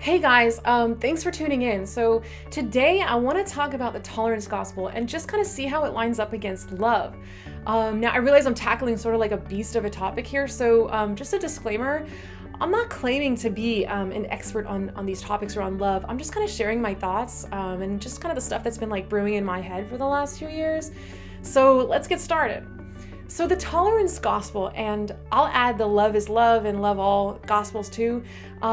Hey guys, thanks for tuning in. So today I want to talk about the tolerance gospel and just kind of see how it lines up against love. Now I realize I'm tackling sort of like a beast of a topic here, so just a disclaimer, I'm not claiming to be an expert on these topics around love. I'm just kind of sharing my thoughts and just kind of the stuff that's been like brewing in my head for the last few years. So let's get started. So the tolerance gospel, and I'll add the love is love and love all gospels too,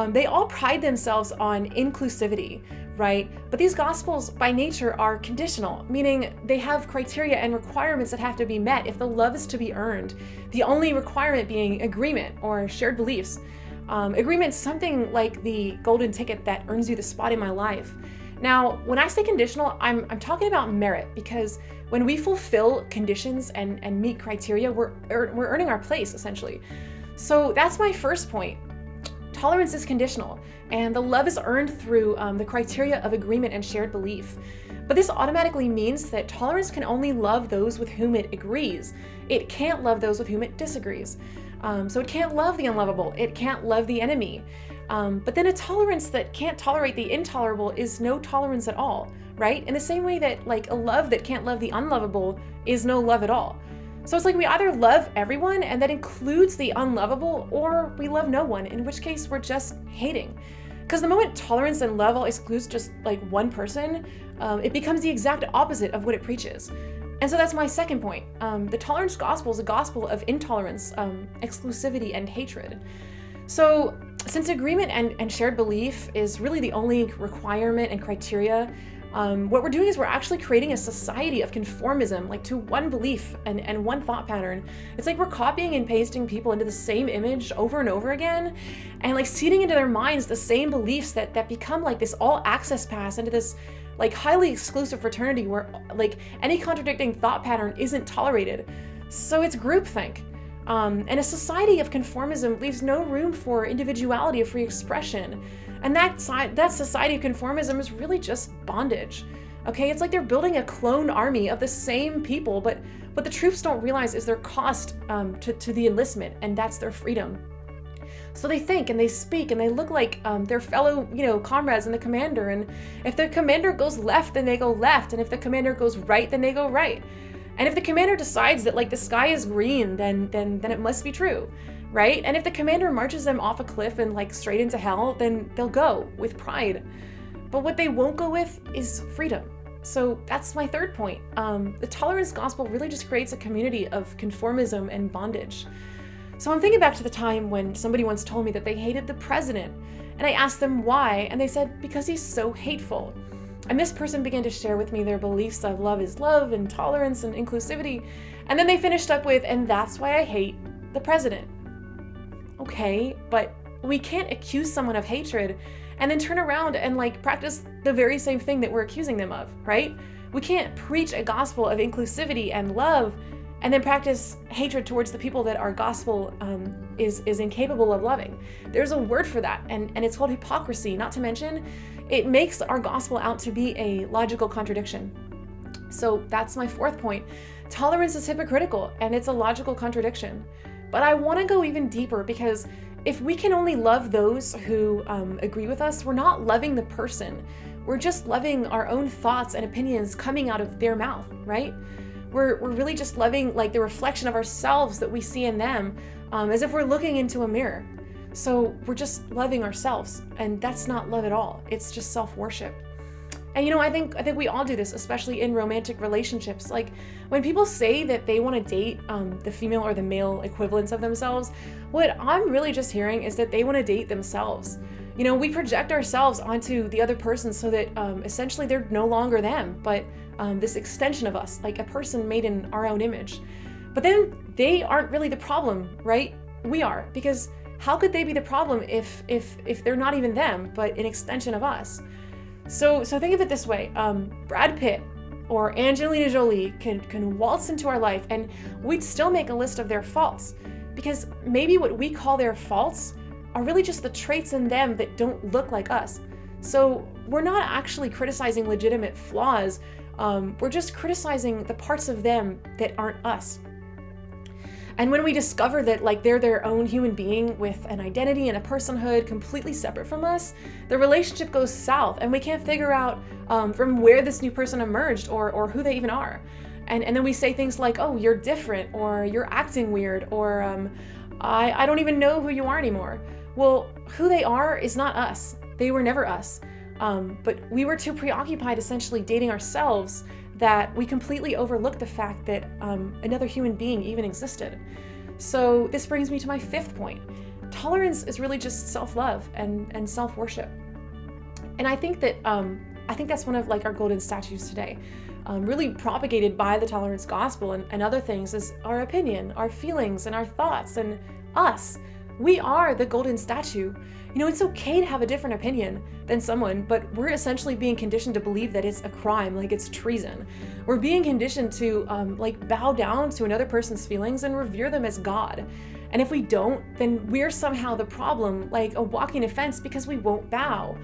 they all pride themselves on inclusivity, right? But these gospels by nature are conditional, meaning they have criteria and requirements that have to be met if the love is to be earned. The only requirement being agreement or shared beliefs. Agreement's something like the golden ticket that earns you the spot in my life. Now, when I say conditional, I'm talking about merit, because when we fulfill conditions and meet criteria, we're earning our place, essentially. So that's my first point. Tolerance is conditional, and the love is earned through the criteria of agreement and shared belief. But this automatically means that tolerance can only love those with whom it agrees. It can't love those with whom it disagrees. So it can't love the unlovable. It can't love the enemy. But then a tolerance that can't tolerate the intolerable is no tolerance at all, right? In the same way that like a love that can't love the unlovable is no love at all. So it's like we either love everyone, and that includes the unlovable, or we love no one, in which case we're just hating. Because the moment tolerance and love all excludes just like one person, it becomes the exact opposite of what it preaches. And so that's my second point. The tolerance gospel is a gospel of intolerance, exclusivity, and hatred. So since agreement and shared belief is really the only requirement and criteria, what we're doing is we're actually creating a society of conformism, like to one belief and one thought pattern. It's like we're copying and pasting people into the same image over and over again, and like seeding into their minds the same beliefs that become like this all access pass into this like highly exclusive fraternity where like any contradicting thought pattern isn't tolerated. So it's groupthink. And a society of conformism leaves no room for individuality or free expression. And that society of conformism is really just bondage. Okay, it's like they're building a clone army of the same people, but what the troops don't realize is their cost to the enlistment, and that's their freedom. So they think and they speak and they look like their fellow, comrades and the commander. And if the commander goes left, then they go left. And if the commander goes right, then they go right. And if the commander decides that like the sky is green, then it must be true, right? And if the commander marches them off a cliff and like straight into hell, then they'll go with pride. But what they won't go with is freedom. So that's my third point. The tolerance gospel really just creates a community of conformism and bondage. So I'm thinking back to the time when somebody once told me that they hated the president, and I asked them why, and they said, because he's so hateful. And this person began to share with me their beliefs of love is love and tolerance and inclusivity. And then they finished up with, and that's why I hate the president. Okay, but we can't accuse someone of hatred and then turn around and like practice the very same thing that we're accusing them of, right? We can't preach a gospel of inclusivity and love and then practice hatred towards the people that our gospel is incapable of loving. There's a word for that, and it's called hypocrisy. Not to mention, it makes our gospel out to be a logical contradiction. So that's my fourth point. Tolerance is hypocritical, and it's a logical contradiction. But I want to go even deeper, because if we can only love those who agree with us, we're not loving the person. We're just loving our own thoughts and opinions coming out of their mouth, right? We're really just loving like the reflection of ourselves that we see in them, as if we're looking into a mirror. So we're just loving ourselves, and that's not love at all. It's just self-worship. And I think we all do this, especially in romantic relationships. Like when people say that they want to date the female or the male equivalents of themselves, what I'm really just hearing is that they want to date themselves. We project ourselves onto the other person so that essentially they're no longer them, but this extension of us, like a person made in our own image. But then they aren't really the problem, right? We are, because how could they be the problem if they're not even them, but an extension of us? So think of it this way: Brad Pitt or Angelina Jolie can waltz into our life, and we'd still make a list of their faults, because maybe what we call their faults are really just the traits in them that don't look like us. So we're not actually criticizing legitimate flaws. We're just criticizing the parts of them that aren't us. And when we discover that like they're their own human being with an identity and a personhood completely separate from us, the relationship goes south and we can't figure out from where this new person emerged or who they even are. And then we say things like, oh, you're different, or you're acting weird, or I don't even know who you are anymore. Well, who they are is not us. They were never us. But we were too preoccupied essentially dating ourselves that we completely overlooked the fact that another human being even existed. So this brings me to my fifth point. Tolerance is really just self-love and self-worship. And I think that's one of like our golden statues today. Really propagated by the tolerance gospel and other things is our opinion, our feelings, and our thoughts, and us. We are the golden statue. You know, it's okay to have a different opinion than someone, but we're essentially being conditioned to believe that it's a crime, like it's treason. We're being conditioned to like bow down to another person's feelings and revere them as God. And if we don't, then we're somehow the problem, like a walking offense because we won't bow.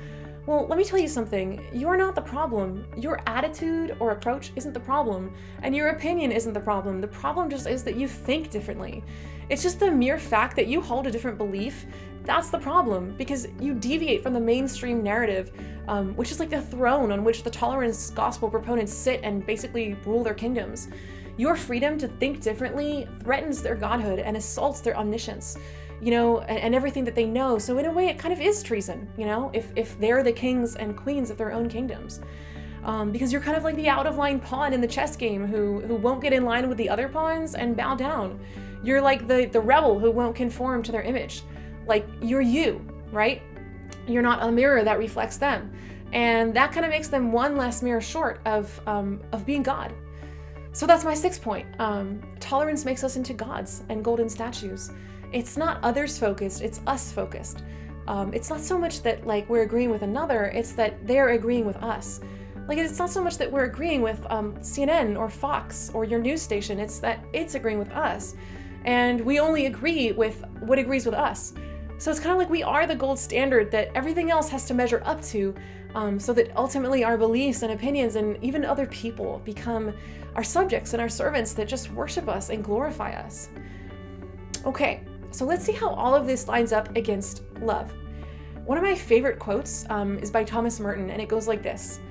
Well, let me tell you something. You're not the problem. Your attitude or approach isn't the problem, and your opinion isn't the problem. The problem just is that you think differently. It's just the mere fact that you hold a different belief. That's the problem, because you deviate from the mainstream narrative, which is like the throne on which the tolerance gospel proponents sit and basically rule their kingdoms. Your freedom to think differently threatens their godhood and assaults their omniscience, you know, and everything that they know. So in a way, it kind of is treason, you know, if they're the kings and queens of their own kingdoms. Because you're kind of like the out-of-line pawn in the chess game who won't get in line with the other pawns and bow down. You're like the rebel who won't conform to their image. Like, you're you, right? You're not a mirror that reflects them. And that kind of makes them one less mirror short of being God. So that's my sixth point. Tolerance makes us into gods and golden statues. It's not others focused, it's us focused. It's not so much that like we're agreeing with another, it's that they're agreeing with us. Like, it's not so much that we're agreeing with CNN or Fox or your news station, it's that it's agreeing with us. And we only agree with what agrees with us. So it's kind of like we are the gold standard that everything else has to measure up to, so that ultimately our beliefs and opinions and even other people become our subjects and our servants that just worship us and glorify us. Okay, so let's see how all of this lines up against love. One of my favorite quotes is by Thomas Merton, and it goes like this: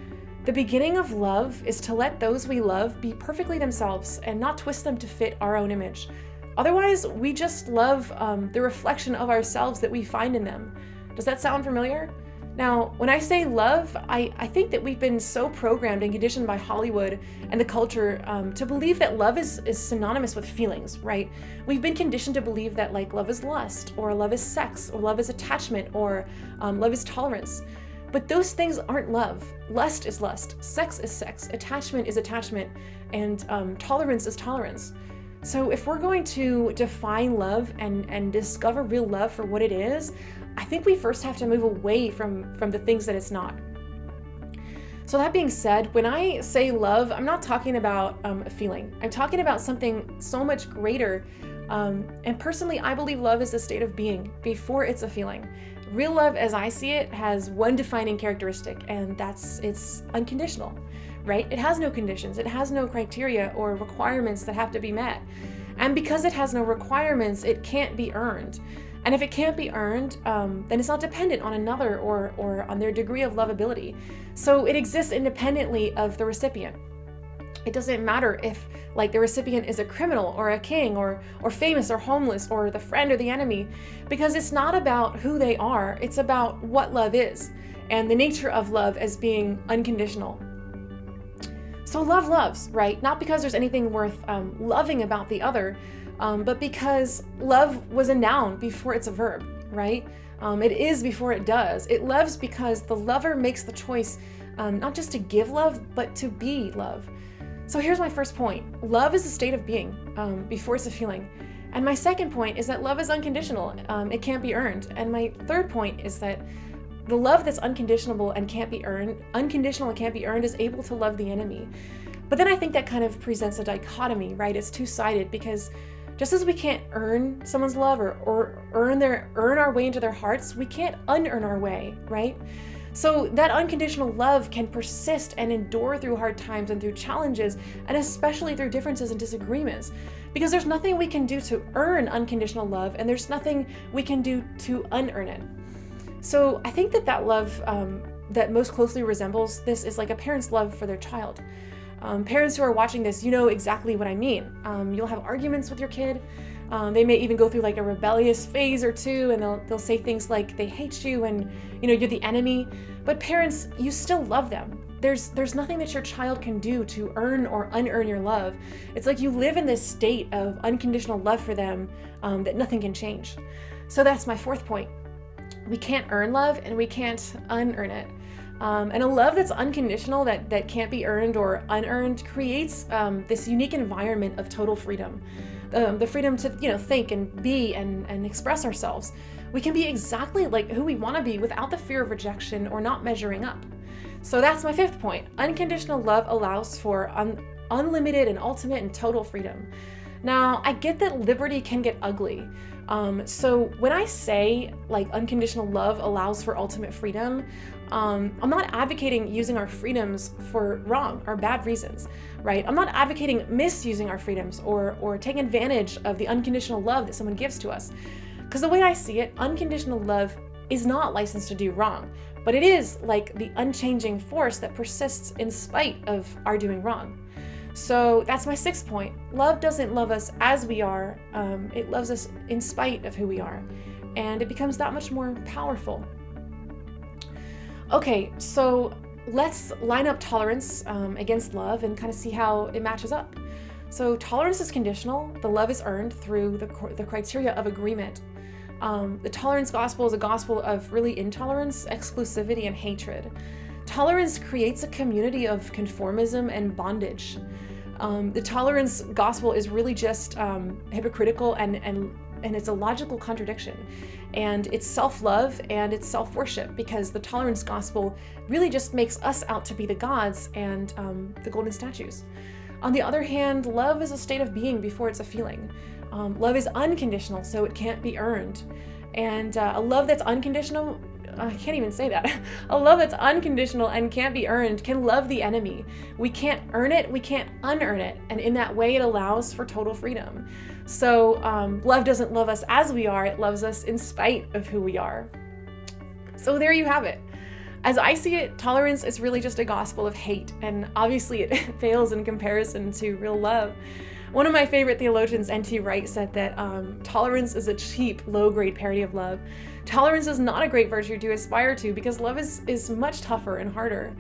"The beginning of love is to let those we love be perfectly themselves and not twist them to fit our own image. Otherwise, we just love the reflection of ourselves that we find in them." Does that sound familiar? Now, when I say love, I think that we've been so programmed and conditioned by Hollywood and the culture to believe that love is synonymous with feelings, right? We've been conditioned to believe that like love is lust, or love is sex, or love is attachment, or love is tolerance. But those things aren't love. Lust is lust, sex is sex, attachment is attachment, and tolerance is tolerance. So if we're going to define love and discover real love for what it is, I think we first have to move away from the things that it's not. So that being said, when I say love, I'm not talking about a feeling. I'm talking about something so much greater. And personally, I believe love is a state of being before it's a feeling. Real love, as I see it, has one defining characteristic, and it's unconditional. Right? It has no conditions, it has no criteria or requirements that have to be met. And because it has no requirements, it can't be earned. And if it can't be earned, then it's not dependent on another or on their degree of lovability. So it exists independently of the recipient. It doesn't matter if like the recipient is a criminal or a king or famous or homeless or the friend or the enemy, because it's not about who they are, it's about what love is and the nature of love as being unconditional. So love loves, right? Not because there's anything worth loving about the other, but because love was a noun before it's a verb, right? It is before it does. It loves because the lover makes the choice not just to give love, but to be love. So here's my first point. Love is a state of being before it's a feeling. And my second point is that love is unconditional. It can't be earned. And my third point is that the love that's unconditional and can't be earned is able to love the enemy. But then I think that kind of presents a dichotomy, right? It's two-sided, because just as we can't earn someone's love or earn our way into their hearts, we can't unearn our way, right? So that unconditional love can persist and endure through hard times and through challenges, and especially through differences and disagreements, because there's nothing we can do to earn unconditional love, and there's nothing we can do to unearn it. So I think that love that most closely resembles this is like a parent's love for their child. Parents who are watching this, you know exactly what I mean. You'll have arguments with your kid. They may even go through like a rebellious phase or two, and they'll say things like they hate you and you're the enemy. But parents, you still love them. There's nothing that your child can do to earn or unearn your love. It's like you live in this state of unconditional love for them that nothing can change. So that's my fourth point. We can't earn love and we can't unearn it. And a love that's unconditional, that can't be earned or unearned, creates this unique environment of total freedom. The freedom to think and be and express ourselves. We can be exactly like who we want to be without the fear of rejection or not measuring up. So that's my fifth point. Unconditional love allows for unlimited and ultimate and total freedom. Now, I get that liberty can get ugly. So when I say like unconditional love allows for ultimate freedom, I'm not advocating using our freedoms for wrong or bad reasons, right? I'm not advocating misusing our freedoms or taking advantage of the unconditional love that someone gives to us. Because the way I see it, unconditional love is not licensed to do wrong, but it is like the unchanging force that persists in spite of our doing wrong. So that's my sixth point. Love doesn't love us as we are, it loves us in spite of who we are, and it becomes that much more powerful. Okay, so let's line up tolerance against love and kind of see how it matches up. So tolerance is conditional, the love is earned through the criteria of agreement. The tolerance gospel is a gospel of really intolerance, exclusivity, and hatred. Tolerance creates a community of conformism and bondage. The tolerance gospel is really just hypocritical and it's a logical contradiction. And it's self-love and it's self-worship, because the tolerance gospel really just makes us out to be the gods and the golden statues. On the other hand, love is a state of being before it's a feeling. Love is unconditional, so it can't be earned. And a love that's unconditional, I can't even say that. A love that's unconditional and can't be earned can love the enemy. We can't earn it, we can't unearn it. And in that way, it allows for total freedom. So love doesn't love us as we are, it loves us in spite of who we are. So there you have it. As I see it, tolerance is really just a gospel of hate, and obviously it fails in comparison to real love. One of my favorite theologians, N.T. Wright, said that tolerance is a cheap, low-grade parody of love. Tolerance is not a great virtue to aspire to, because love is much tougher and harder.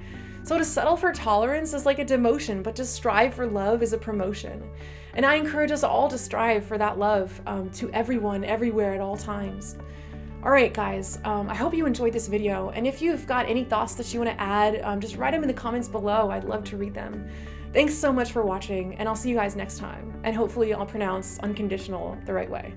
So to settle for tolerance is like a demotion, but to strive for love is a promotion. And I encourage us all to strive for that love to everyone, everywhere, at all times. All right, guys, I hope you enjoyed this video. And if you've got any thoughts that you want to add, just write them in the comments below. I'd love to read them. Thanks so much for watching, and I'll see you guys next time. And hopefully I'll pronounce unconditional the right way.